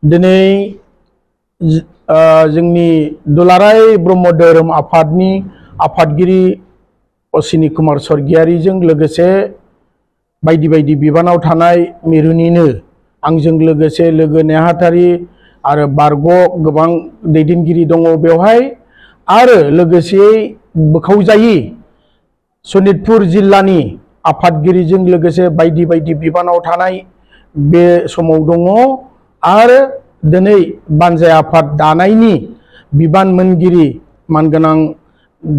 दिनै जोंनि दुलाराय ब्रह्म धोरोम आफादनि आफादगिरि अश्विनी कुमार स्वर्गियारिजों लोगोसे बायदि बायदि बिबानाव थानाय मिरुनिनो आंजों लोगोसे लोगो नेहाथारि आरो बारग' गोबां दैदेनगिरि दङ बेवहाय आरो लोगोसेयै बोखावजायि सनितपुर जिल्लानि आफादगिरिजों लोगोसे बायदि बायदि बिबानाव थानाय बे समाव दङ आरो दिनै बानजाय आफाद दानायनि बिबान मोनगिरि मानगोनां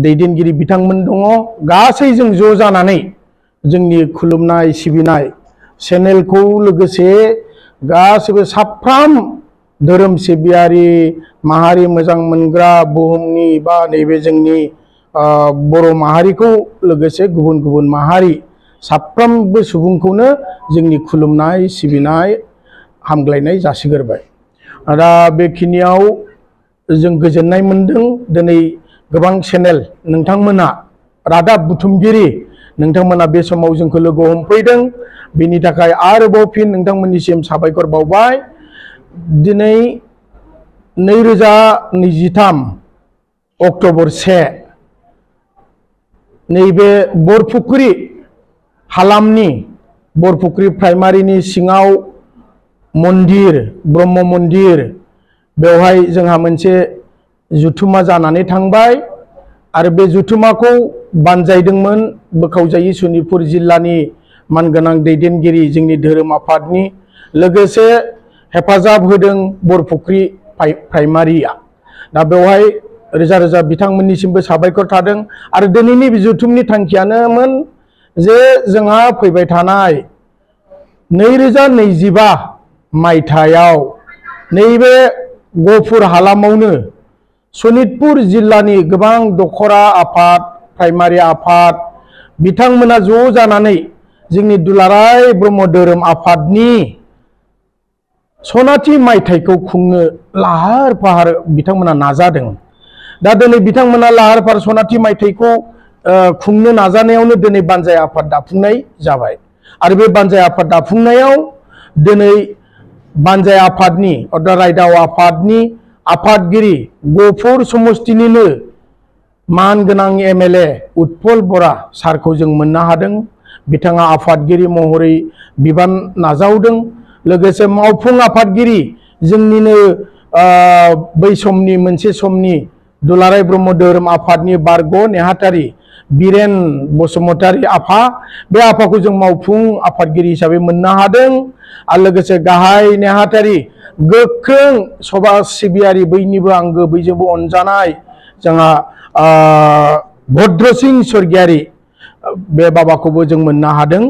दैदेनगिरि बिथांमोन दङ। गासै जों ज' जानानै जोंनि खुलुमनाय सिबिनाय चेनेलखौ लोगोसे गासैबो साफ्राम धोरोम सिबियारि माहारि मोजां मोनग्रा बुहुमनि बा नैबे जोंनि बर' माहारिखौ लोगोसे गुबुन गुबुन माहारि साफ्रोमबो सुबुंखौनो जोंनि खुलुमनाय सिबिनाय हामग्लायनाय जासिगोरबाय। दा बेखिनियाव जों गोजोननाय मोनदों दिनै गोबां चेनेल नोंथांमोना रादाब बुथुमगिरि नोंथांमोना बे समाव जोंखौ लोगो हमफैदों बेनि थाखाय आरोबाव फिन नोंथांमोननिसिम साबायखर बावबाय। दिनै 2023 अक्ट'बर 1 नैबे बरफुख्रि हालामनि बरफुख्रि प्राइमारिनि सिङाव मन्दिर ब्रह्म मन्दिर बेवहाय जोंहा मोनसे जुथुमा जानानै थांबाय आरो बे जुथुमाखौ बानजायदोंमोन बोखावजायि सनितपुर जिल्लानि मानगोनां दैदेनगिरि जोंनि धोरोम आफादनि लोगोसे हेफाजाब होदों बरफुख्रि प्राइमारिया। दा बेवहाय रोजा रोजा बिथांमोननिसिमबो साबायखर थादों आरो दिनैनि जुथुमनि थांखियानोमोन जे जोंहा फैबाय थानाय 2025 मायथाइयाव नैबे गहपुर हालामावनो सनितपुर जिल्लानि गोबां दखरा आफाद प्राइमारि आफाद बिथांमोना ज' जानानै जोंनि दुलाराय ब्रह्म धोरोम आफादनि सनाथि मायथाइखौ खुंनो लाहार फाहार बिथांमोना नाजादों। दा दिनै बिथांमोना लाहार फाहार सनाथि मायथाइखौ खुंनो नाजानायावनो दिनै बानजाय आफाद दाफुंनाय जाबाय आरो बे बानजाय आफाद दाफुंनायाव दिनै बानजाय आफादनि रायदाव आफादनि आफादगिरि गहपुर समस्तिनिनो मानगोनां एमएलए उत्पल बरा सारखौ जों मोननो हादों। बिथाङा आफादगिरि महरै बिबान नाजावदों लोगोसे मावफुं आफादगिरि जोंनिनो बै समनि मोनसे समनि दुलाराय ब्रह्म धोरोम आफादनि बारग' नेहाथारि बिरेन बसुमतारी आफा बे आफाखौ जों मावफुं आफादगिरि हिसाबै मोननो हादों आरो लोगोसे गाहाय नेहाथारि गोख्रों समाज सिबियारि बयनिबो आंगो बयजोंबो अनजानाय जोंहा भद्रसिं स्वर्गियारि बे बाबाखौबो जों मोननो हादों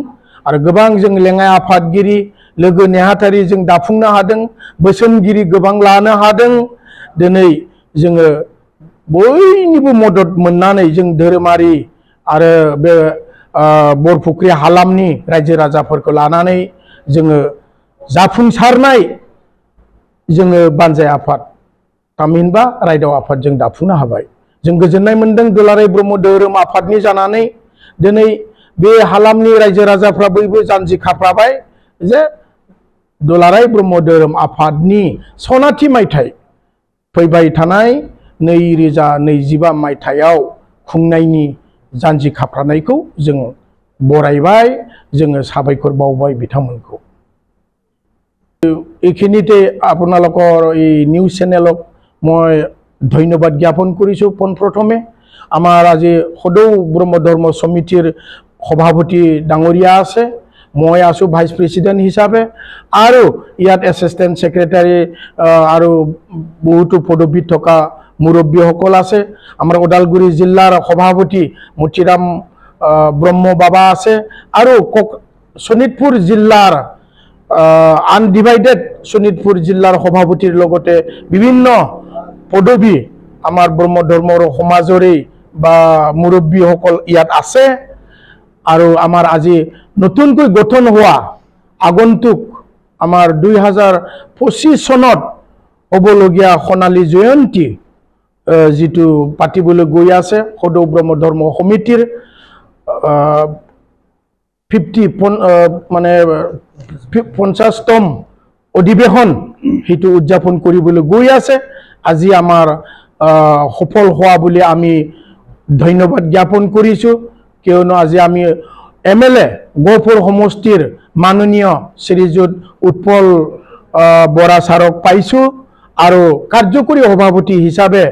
आरो गोबां जों लेङाइ आफादगिरि लोगो नेहाथारि जों दाफुंनो हादों बोसोनगिरि गोबां लानो हादों। दिनै जोङो बयनिबो मदद मोननानै जों धोरोमारि आरो बे बरफुख्रि हालामनि रायजो राजाफोरखौ लानानै जोङो जाफुंसारनाय जोङो बानजाय आफाद थामहिनबा रायदाव आफाद जों दाफुंनो हाबाय। जों गोजोननाय मोनदों दुलाराय ब्रह्म धोरोम आफादनि जानानै दिनै बे हालामनि रायजो राजाफ्रा बयबो जानजि खाफ्राबाय जे दुलाराय ब्रह्म धोरोम आफादनि सनाथि मायथाइ फैबाय थानाय 2025 मायथाइयाव खुंनायनि जानजि खाफ्रानायखौ जों बरायबाय जोङो साबायखर बावबाय बिथांमोनखौ। এইখিনিতে আপোনালোকৰ এই নিউজ চেনেলক মই ধন্যবাদ জ্ঞাপন কৰিছোঁ। পোনপ্ৰথমে আমাৰ আজি সদৌ ব্ৰহ্ম ধৰ্ম সমিতিৰ সভাপতি ডাঙৰীয়া আছে, মই আছোঁ ভাইচ প্ৰেচিডেণ্ট হিচাপে আৰু ইয়াত এছিষ্টেণ্ট ছেক্ৰেটাৰী আৰু বহুতো পদবীত থকা মুৰব্বীসকল আছে। আমাৰ ওদালগুৰি জিলাৰ সভাপতি মতিৰাম ব্ৰহ্ম বাবা আছে আৰু শোণিতপুৰ জিলাৰ আনডিভাইডেড শোণিতপুৰ জিলাৰ সভাপতিৰ লগতে বিভিন্ন পদবী আমাৰ ব্ৰহ্ম ধৰ্মৰ সমাজৰে বা মুৰব্বীসকল ইয়াত আছে আৰু আমাৰ আজি নতুনকৈ গঠন হোৱা আগন্তুক আমাৰ 2025 চনত হ'বলগীয়া সোণালী জয়ন্তী जितु पातिबोले गई आसे सदौ ब्रह्म धर्म समितिर 50 माने 50तम अधिवेशन সেইটো উদযাপন কৰিবলৈ গৈ আছে আজি আমাৰ সফল হোৱা বুলি আমি ধন্যবাদ জ্ঞাপন কৰিছো কিয়নো আজি আমি MLA গহপুৰ সমষ্টিৰ মাননীয় শ্ৰীযুত উৎপল বৰা ছাৰক পাইছো আৰু কাৰ্যকৰী সভাপতি হিচাপে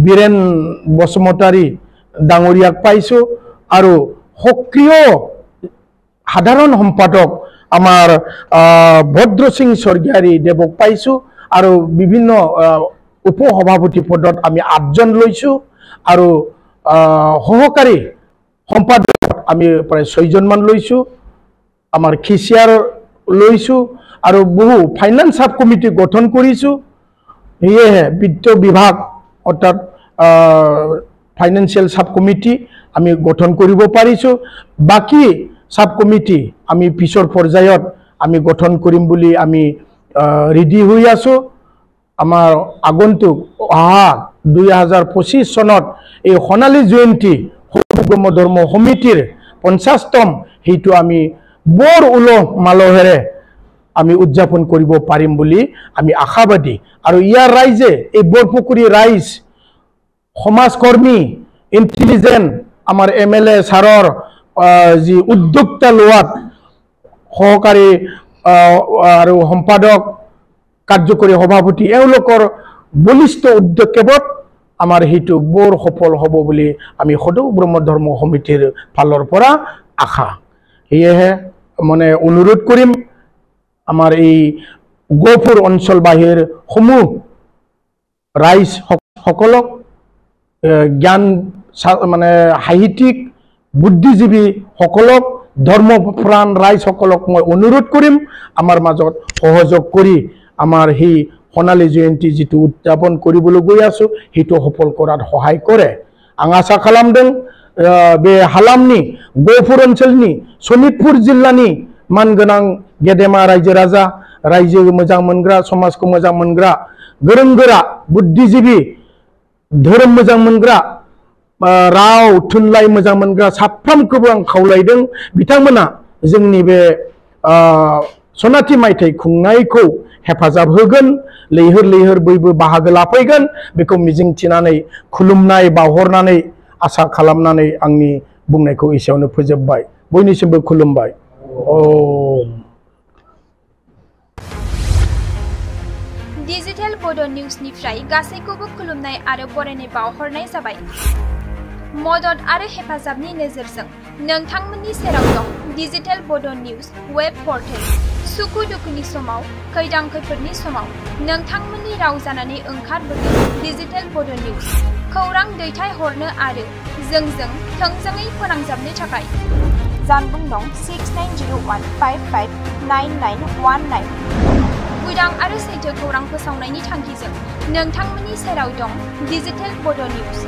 বীৰেন বসুমতাৰী ডাঙৰীয়াক পাইছো আৰু সক্ৰিয় সাধাৰণ সম্পাদক আমাৰ ভদ্ৰ সিং স্বৰ্গীয়াৰী দেৱক পাইছো আৰু বিভিন্ন উপসভাপতি পদত আমি 8 জন লৈছো আৰু সহকাৰী সম্পাদক আমি প্ৰায় 6 জন মান লৈছো আমাৰ খিচিয়াৰ লৈছো আৰু বহু ফাইনান্স সাব কমিটি গঠন কৰিছো এয়ে বিত্ত বিভাগ অৰ্থাৎ ফাইনান্সিয়াল সাব কমিটি আমি গঠন কৰিব পাৰিছো বাকি সাব কমিটি আমি পিছৰ পৰ্যায়ত আমি গঠন কৰিম বুলি আমি ৰেডি হৈ আছো আমাৰ আগন্তুক 2025 চনত এই সোণালী জয়ন্তী ব্ৰহ্ম ধৰ্ম সমিতিৰ 50তম হেতু আমি বৰ উলহ মালহেৰে আমি উদযাপন কৰিব পাৰিম বুলি আমি আশাবাদী আৰু ইয়াৰ ৰাইজে এই বৰপুকুৰী ৰাইজ সমাজকৰ্মী ইন্টেলিজেন্ট আমাৰ MLA ছাৰৰ যি উদ্যোক্তা লোৱাত সহকাৰী আৰু সম্পাদক কাৰ্যকৰী সভাপতি এওঁলোকৰ বলিষ্ঠ উদ্যোগেবত আমাৰ হেতু বৰ সফল হ'ব বুলি আমি সদৌ ব্ৰহ্ম ধৰ্ম সমিতিৰ ফালৰ পৰা আশা এয়ে মানে অনুৰোধ কৰিম আমাৰ এই গহপুৰ অঞ্চল বাহিৰ সমূহ ৰাইজ সকলক জ্ঞান মানে সাহিত্যিক বুদ্ধিজীৱী সকলক ধৰ্মপ্ৰাণ ৰাইজ সকলক মই অনুৰোধ কৰিম আমাৰ মাজত সহযোগ কৰি আমাৰ হি সোণালী জয়ন্তী যেটো উদযাপন কৰিবলৈ গৈ আছো হেতু সফল কৰাত সহায় কৰে आं आसा खालामदों बे हालामनि गहपुर ओनसोलनि सनितपुर जिल्लानि मानगोनां गेदेमा रायजो राजा रायजो मोजां मोनग्रा समाजखौ मोजां मोनग्रा गोरों गोरा बुद्धिजीवी धोरोम मोजां मोनग्रा राव थुनलाइ मोजां मोनग्रा साफ्रोमखौबो आं खावलायदों बिथांमोना जोंनि बे सनाथि मायथाइ खुंनायखौ हेफाजाब होगोन लैहोर लैहोर बयबो बाहागो लाफैगोन बेखौ मिजिंथिनानै खुलुमनाय बावहरनानै आसा खालामनानै आंनि बुंनायखौ एसेयावनो फोजोबबाय बयनिसिमबो खुलुमबाय ओम डिजिटल बड' निउसनिफ्राय गासैखौबो खुलुमनाय आरो बरायनाय बावहरनाय जाबाय मदद आरो हेफाजाबनि नोजोरजों नोंथांमोननि सेराव दं डिजिटल बड' निउस वेब पर्टेल सुखु दुखुनि समाव खैदां खैफोदनि समाव नोंथांमोननि राव जानानै ओंखारबोगोन डिजिटल बड' निउस खौरां दैथायहरनो आरो जोंजों थोंजोङै फोनांजाबनो थाखाय जानबुं नं 6901559919 उदां आरो सैथो खौरां फोसावनायनि थांखिजों नोंथांमोननि सेराव दं डिजिटल बड' निउस